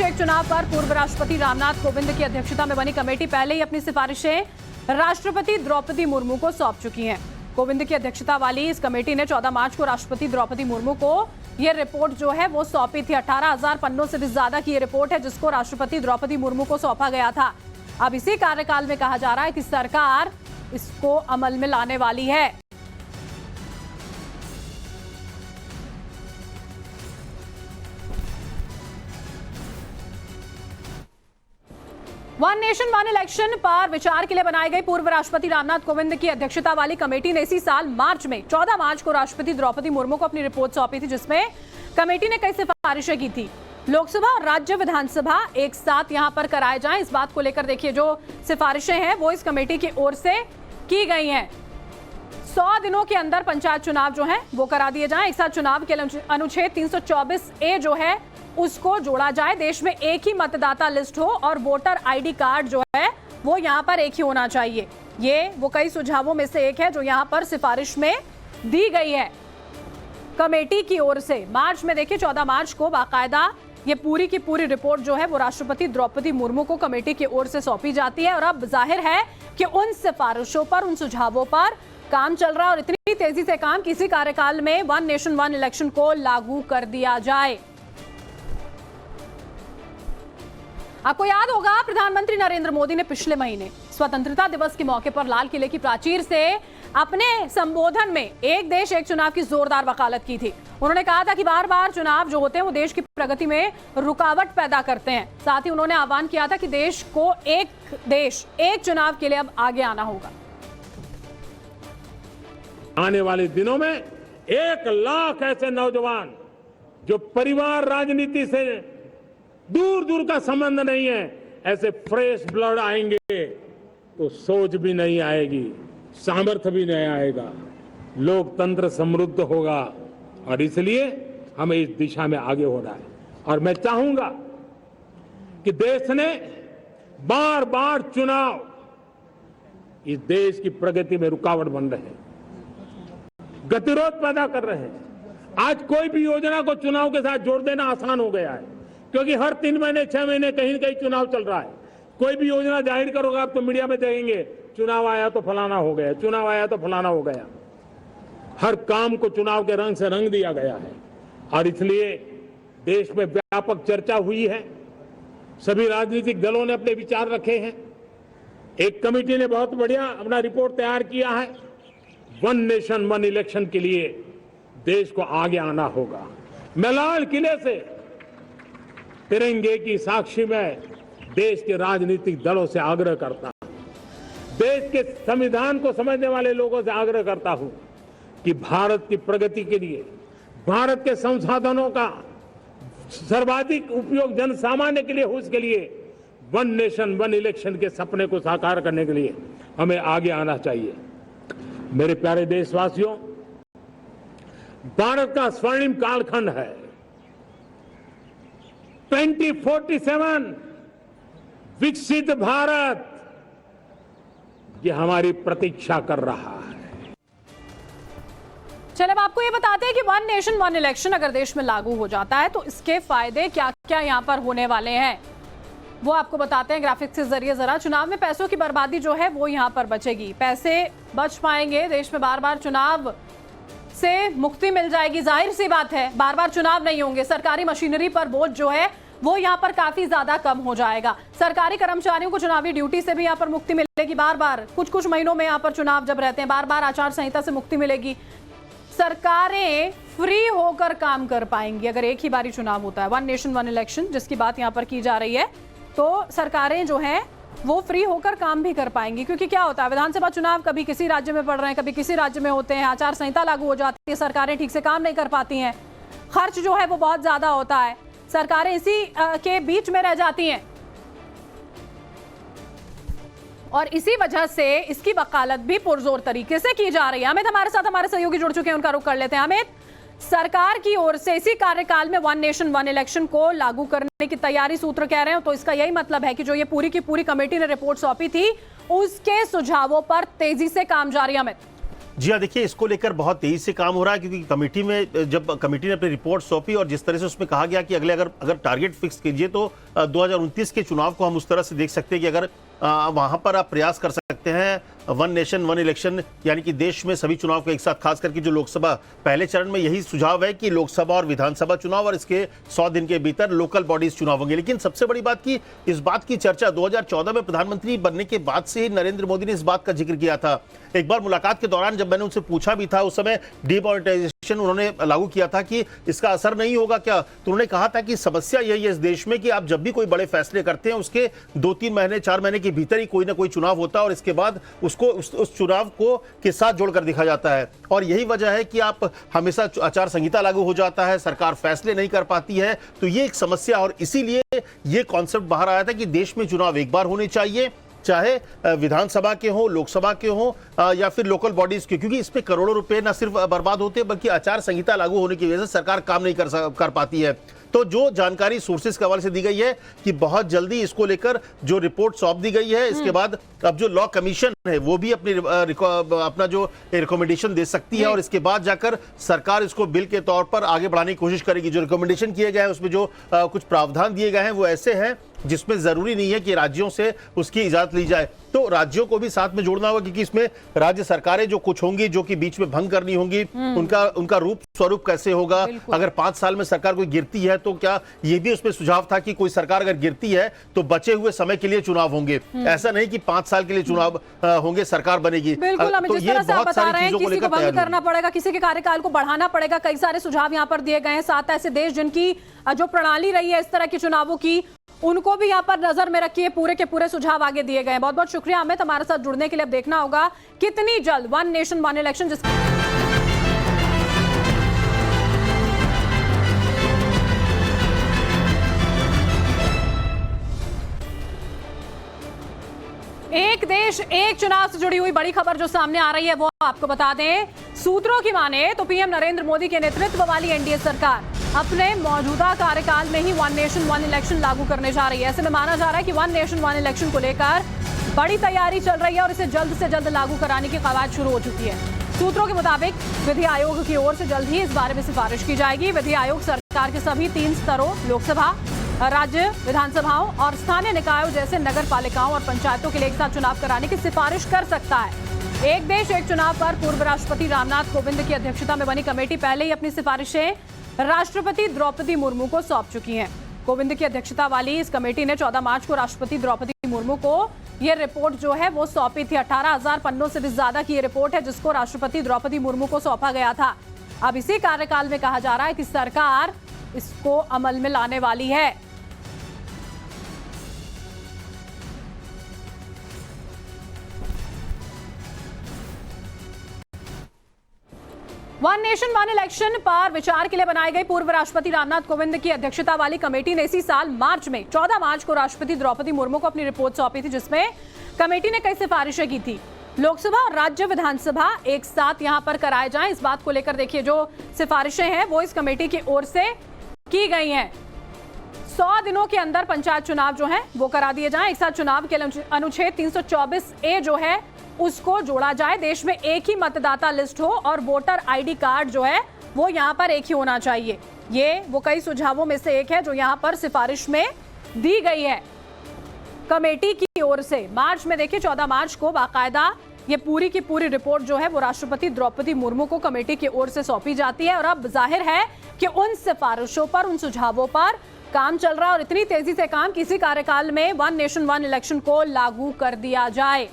एक चुनाव पर पूर्व राष्ट्रपति रामनाथ कोविंद की अध्यक्षता में बनी कमेटी पहले ही अपनी सिफारिशें राष्ट्रपति द्रौपदी मुर्मू को सौंप चुकी हैं। कोविंद की अध्यक्षता वाली इस कमेटी ने 14 मार्च को राष्ट्रपति द्रौपदी मुर्मू को ये रिपोर्ट जो है वो सौंपी थी। 18,000 पन्नों से भी ज्यादा की ये रिपोर्ट है जिसको राष्ट्रपति द्रौपदी मुर्मू को सौंपा गया था। अब इसी कार्यकाल में कहा जा रहा है कि सरकार इसको अमल में लाने वाली है। वन नेशन वन इलेक्शन पर विचार के लिए बनाई गई पूर्व राष्ट्रपति रामनाथ कोविंद की अध्यक्षता वाली कमेटी ने इसी साल मार्च में 14 मार्च को राष्ट्रपति द्रौपदी मुर्मू को अपनी रिपोर्ट सौंपी थी, जिसमें कमेटी ने कई सिफारिशें की थी। लोकसभा और राज्य विधानसभा एक साथ यहां पर कराए जाएं, इस बात को लेकर देखिए जो सिफारिशें हैं वो इस कमेटी की ओर से की गई हैं। 100 दिनों के अंदर पंचायत चुनाव जो है वो करा दिए जाएं। एक साथ चुनाव के लिए अनुच्छेद 324A जो है उसको जोड़ा जाए। देश में एक ही मतदाता लिस्ट हो और वोटर आईडी कार्ड जो है वो यहाँ पर एक ही होना चाहिए। ये वो कई सुझावों में से एक है जो यहाँ पर सिफारिश में दी गई है कमेटी की ओर से। मार्च में देखिए 14 मार्च को बाकायदा ये पूरी की पूरी रिपोर्ट जो है वो राष्ट्रपति द्रौपदी मुर्मू को कमेटी की ओर से सौंपी जाती है और अब जाहिर है कि उन सिफारिशों पर, उन सुझावों पर काम चल रहा है और इतनी तेजी से काम किसी कार्यकाल में वन नेशन वन इलेक्शन को लागू कर दिया जाए। आपको याद होगा प्रधानमंत्री नरेंद्र मोदी ने पिछले महीने स्वतंत्रता दिवस के मौके पर लाल किले की प्राचीर से अपने संबोधन में एक देश एक चुनाव की जोरदार वकालत की थी। उन्होंने कहा था कि बार बार चुनाव जो होते हैं वो देश की प्रगति में रुकावट पैदा करते हैं। साथ ही उन्होंने आह्वान किया था कि देश को एक देश एक चुनाव के लिए अब आगे आना होगा। आने वाले दिनों में 1 लाख ऐसे नौजवान जो परिवार राजनीति से दूर दूर का संबंध नहीं है, ऐसे फ्रेश ब्लड आएंगे तो सोच भी नहीं आएगी, सामर्थ्य भी नहीं आएगा, लोकतंत्र समृद्ध होगा और इसलिए हमें इस दिशा में आगे होना है। और मैं चाहूंगा कि देश ने बार बार चुनाव इस देश की प्रगति में रुकावट बन रहे हैं, गतिरोध पैदा कर रहे हैं। आज कोई भी योजना को चुनाव के साथ जोड़ देना आसान हो गया है क्योंकि हर 3 महीने 6 महीने कहीं न कहीं चुनाव चल रहा है। कोई भी योजना जाहिर करोगे आप तो मीडिया में देखेंगे चुनाव आया तो फलाना हो गया, चुनाव आया तो फलाना हो गया। हर काम को चुनाव के रंग से रंग दिया गया है और इसलिए देश में व्यापक चर्चा हुई है। सभी राजनीतिक दलों ने अपने विचार रखे हैं। एक कमेटी ने बहुत बढ़िया अपना रिपोर्ट तैयार किया है। वन नेशन वन इलेक्शन के लिए देश को आगे आना होगा। मैं लाल किले से तिरंगे की साक्षी में देश के राजनीतिक दलों से आग्रह करता हूं, देश के संविधान को समझने वाले लोगों से आग्रह करता हूं कि भारत की प्रगति के लिए, भारत के संसाधनों का सर्वाधिक उपयोग जन सामान्य के लिए हो, उसके लिए वन नेशन वन इलेक्शन के सपने को साकार करने के लिए हमें आगे आना चाहिए। मेरे प्यारे देशवासियों, भारत का स्वर्णिम कालखंड है। 2047 विकसित भारत, ये हमारी प्रतीक्षा कर रहा है। चलिए अब आपको ये बताते हैं कि वन नेशन वन इलेक्शन अगर देश में लागू हो जाता है तो इसके फायदे क्या क्या यहाँ पर होने वाले हैं वो आपको बताते हैं ग्राफिक्स के जरिए। जरा चुनाव में पैसों की बर्बादी जो है वो यहाँ पर बचेगी, पैसे बच पाएंगे। देश में बार बार चुनाव से मुक्ति मिल जाएगी। जाहिर सी बात है बार बार चुनाव नहीं होंगे, सरकारी मशीनरी पर बोझ जो है वो यहाँ पर काफी ज्यादा कम हो जाएगा। सरकारी कर्मचारियों को चुनावी ड्यूटी से भी यहाँ पर मुक्ति मिलेगी। बार बार कुछ महीनों में यहाँ पर चुनाव जब रहते हैं बार बार आचार संहिता से मुक्ति मिलेगी। सरकारें फ्री होकर काम कर पाएंगी अगर एक ही बारी चुनाव होता है। वन नेशन वन इलेक्शन जिसकी बात यहाँ पर की जा रही है तो सरकारें जो हैं वो फ्री होकर काम भी कर पाएंगी। क्योंकि क्या होता है विधानसभा चुनाव कभी किसी राज्य में पड़ रहे हैं, कभी किसी राज्य में होते हैं, आचार संहिता लागू हो जाती है, सरकारें ठीक से काम नहीं कर पाती हैं, खर्च जो है वो बहुत ज्यादा होता है, सरकारें इसी के बीच में रह जाती हैं और इसी वजह से इसकी वकालत भी पुरजोर तरीके से की जा रही है। अमित हमारे साथ हमारे सहयोगी जुड़ चुके हैं, उनका रुख कर लेते हैं। अमित, सरकार की ओर से इसी कार्यकाल में वन नेशन वन इलेक्शन को लागू करने की तैयारी सूत्र कह रहे हैं, तो इसका यही मतलब है कि जो ये पूरी की पूरी कमेटी ने रिपोर्ट सौंपी थी उसके सुझावों पर तेजी से काम जारी है। अमित, जी हाँ, देखिए इसको लेकर बहुत तेजी से काम हो रहा है, क्योंकि कमेटी में जब कमेटी ने अपनी रिपोर्ट सौंपी और जिस तरह से उसमें कहा गया कि अगले अगर टारगेट फिक्स कीजिए तो 2029 के चुनाव को हम उस तरह से देख सकते हैं कि अगर वहां पर आप प्रयास कर सकते हैं वन नेशन वन इलेक्शन, यानी कि देश में सभी चुनाव को एक साथ, खास करके जो लोकसभा पहले चरण में यही सुझाव है कि लोकसभा और विधानसभा चुनाव और इसके 100 दिन के भीतर लोकल बॉडीज चुनाव होंगे। लेकिन सबसे बड़ी बात की इस बात की चर्चा 2014 में प्रधानमंत्री बनने के बाद से ही नरेंद्र मोदी ने इस बात का जिक्र किया था। एक बार मुलाकात के दौरान जब मैंने उनसे पूछा भी था, उस समय डीमोनेटाइजेशन उन्होंने लागू किया था कि इसका असर नहीं होगा क्या, तो उन्होंने कहा था कि समस्या यही है इस देश में कि आप जब भी कोई बड़े फैसले करते हैं उसके 2-3 महीने 4 महीने के भीतर ही कोई ना कोई चुनाव होता है और इसके बाद उसको उस चुनाव को के साथ जोड़कर दिखा जाता है। और यही वजह है कि आप हमेशा आचार संहिता लागू हो जाता है, सरकार फैसले नहीं कर पाती है, तो ये एक समस्या। और इसीलिए ये कॉन्सेप्ट बाहर आया था कि देश में चुनाव एक बार होने चाहिए, चाहे विधानसभा के हो, लोकसभा के हो या फिर लोकल बॉडीज के, क्योंकि इसमें करोड़ों रुपए न सिर्फ बर्बाद होते हैं बल्कि आचार संहिता लागू होने की वजह से सरकार काम नहीं कर पाती है। तो जो जानकारी सोर्सेज के हवाले से दी गई है कि बहुत जल्दी इसको लेकर जो रिपोर्ट सौंप दी गई है, इसके बाद अब जो लॉ कमीशन है वो भी अपना जो रिकमेंडेशन दे सकती है और इसके बाद जाकर सरकार इसको बिल के तौर पर आगे बढ़ाने की कोशिश करेगी। जो रिकमेंडेशन किए गए हैं उसमें जो कुछ प्रावधान दिए गए हैं वो ऐसे हैं जिसमें जरूरी नहीं है कि राज्यों से उसकी इजाजत ली जाए, तो राज्यों को भी साथ में जोड़ना होगा, क्योंकि इसमें राज्य सरकारें जो कुछ होंगी जो कि बीच में भंग करनी होंगी, उनका रूप स्वरूप कैसे होगा। अगर 5 साल में सरकार कोई गिरती है तो क्या ये भी उसमें सुझाव था कि कोई सरकार अगर गिरती है तो बचे हुए समय के लिए चुनाव होंगे, ऐसा नहीं कि 5 साल के लिए चुनाव होंगे, सरकार बनेगी। बिल्कुल, तो जिस तरह से आप बता रहे हैं किसी को भंग करना लेकर पड़ेगा, किसी के कार्यकाल को बढ़ाना पड़ेगा, कई सारे सुझाव यहाँ पर दिए गए हैं। 7 ऐसे देश जिनकी जो प्रणाली रही है इस तरह के चुनावों की, उनको भी यहाँ पर नजर में रखिए, पूरे के पूरे सुझाव आगे दिए गए हैं। बहुत बहुत शुक्रिया अमित हमारे साथ जुड़ने के लिए। अब देखना होगा कितनी जल्द वन नेशन वन इलेक्शन एक देश एक चुनाव से जुड़ी हुई बड़ी खबर जो सामने आ रही है वो आपको बता दें। सूत्रों की माने तो पीएम नरेंद्र मोदी के नेतृत्व वाली एनडीए सरकार अपने मौजूदा कार्यकाल में ही वन नेशन वन इलेक्शन लागू करने जा रही है। ऐसे में माना जा रहा है कि वन नेशन वन इलेक्शन को लेकर बड़ी तैयारी चल रही है और इसे जल्द से जल्द लागू कराने की कवायद शुरू हो चुकी है। सूत्रों के मुताबिक विधि आयोग की ओर से जल्द ही इस बारे में सिफारिश की जाएगी। विधि आयोग सरकार के सभी 3 स्तरों लोकसभा, राज्य विधानसभाओं और स्थानीय निकायों जैसे नगर पालिकाओं और पंचायतों के लिए एक साथ चुनाव कराने की सिफारिश कर सकता है। एक देश एक चुनाव पर पूर्व राष्ट्रपति रामनाथ कोविंद की अध्यक्षता में बनी कमेटी पहले ही अपनी सिफारिशें राष्ट्रपति द्रौपदी मुर्मू को सौंप चुकी हैं। कोविंद की अध्यक्षता वाली इस कमेटी ने 14 मार्च को राष्ट्रपति द्रौपदी मुर्मू को यह रिपोर्ट जो है वो सौंपी थी। 18,000 पन्नों से भी ज्यादा की ये रिपोर्ट है जिसको राष्ट्रपति द्रौपदी मुर्मू को सौंपा गया था। अब इसी कार्यकाल में कहा जा रहा है कि सरकार इसको अमल में लाने वाली है। वन नेशन वन इलेक्शन पर विचार के लिए बनाई गई पूर्व राष्ट्रपति रामनाथ कोविंद की अध्यक्षता वाली कमेटी ने इसी साल मार्च में 14 मार्च को राष्ट्रपति द्रौपदी मुर्मू को अपनी रिपोर्ट सौंपी थी, जिसमें कमेटी ने कई सिफारिशें की थी। लोकसभा और राज्य विधानसभा एक साथ यहां पर कराए जाएं, इस बात को लेकर देखिए जो सिफारिशें हैं वो इस कमेटी की ओर से की गई हैं। 100 दिनों के अंदर पंचायत चुनाव जो है वो करा दिए जाएं। एक साथ चुनाव के अनुच्छेद 324A जो है उसको जोड़ा जाए। देश में एक ही मतदाता लिस्ट हो और वोटर आईडी कार्ड जो है वो यहाँ पर एक ही होना चाहिए। ये वो कई सुझावों में से एक है जो यहाँ पर सिफारिश में दी गई है कमेटी की ओर से। मार्च में देखिए 14 मार्च को बाकायदा ये पूरी की पूरी रिपोर्ट जो है वो राष्ट्रपति द्रौपदी मुर्मू को कमेटी की ओर से सौंपी जाती है और अब जाहिर है कि उन सिफारिशों पर, उन सुझावों पर काम चल रहा है और इतनी तेजी से काम किसी कार्यकाल में वन नेशन वन इलेक्शन को लागू कर दिया जाए।